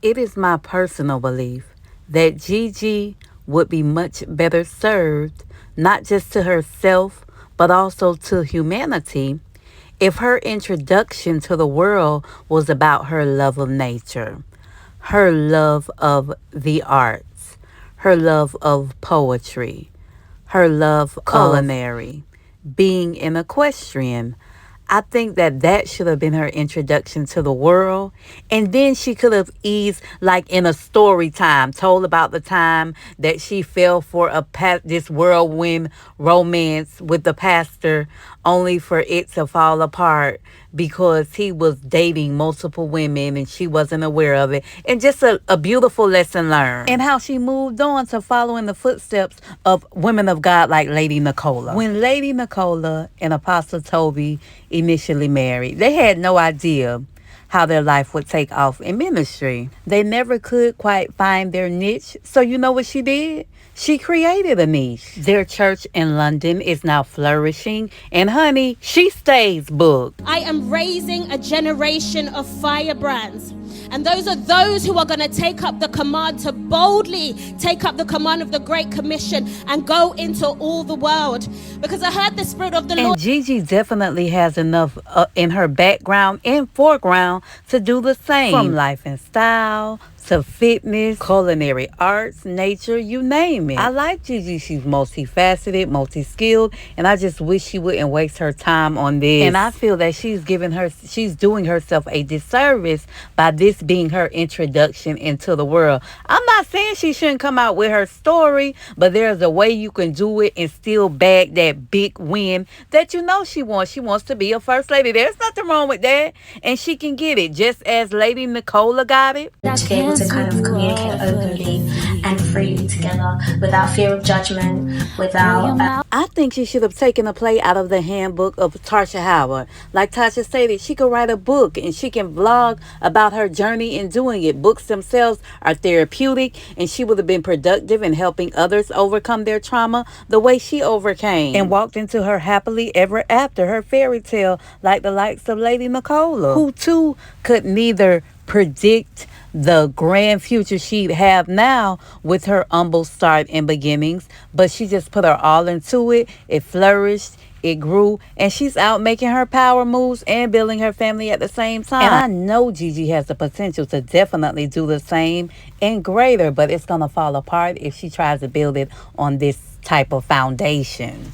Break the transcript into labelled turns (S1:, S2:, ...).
S1: It is my personal belief that Gigi would be much better served, not just to herself, but also to humanity, if her introduction to the world was about her love of nature, her love of the arts, her love of poetry, her love of culinary, being an equestrian. I think that that should have been her introduction to the world. And then she could have eased, like in a story time, told about the time that she fell for this whirlwind romance with the pastor, only for it to fall apart because he was dating multiple women and she wasn't aware of it. And just a beautiful lesson learned. And how she moved on to following the footsteps of women of God like Lady Nicola. When Lady Nicola and Apostle Toby initially married, they had no idea how their life would take off in ministry. They never could quite find their niche. So you know what she did? She created a niche. Their church in London is now flourishing. And honey, she stays booked.
S2: I am raising a generation of firebrands. And those are those who are going to take up the command to boldly take up the command of the Great Commission and go into all the world. Because I heard the Spirit of the Lord.
S1: And Gigi definitely has enough in her background and foreground to do the same. From life and style to fitness, culinary arts, nature, you name it. I like Gigi. She's multifaceted, multi-skilled, and I just wish she wouldn't waste her time on this. And I feel that she's doing herself a disservice by this being her introduction into the world. I'm not saying she shouldn't come out with her story, but there's a way you can do it and still bag that big win that you know she wants. She wants to be a first lady. There's nothing wrong with that, and she can get it just as Lady Nicola got it.
S3: To be able to kind of communicate openly and freely together without fear of judgment, without...
S1: I think she should have taken a play out of the handbook of Tasha Howard. Like Tasha stated, she could write a book and she can vlog about her journey in doing it. Books themselves are therapeutic, and she would have been productive in helping others overcome their trauma the way she overcame and walked into her happily ever after, her fairy tale, like the likes of Lady Nicola, who too could neither predict the grand future she'd have now with her humble start and beginnings, but she just put her all into it. It flourished, it grew, and she's out making her power moves and building her family at the same time. And I know Gigi has the potential to definitely do the same and greater, but it's gonna fall apart if she tries to build it on this type of foundation.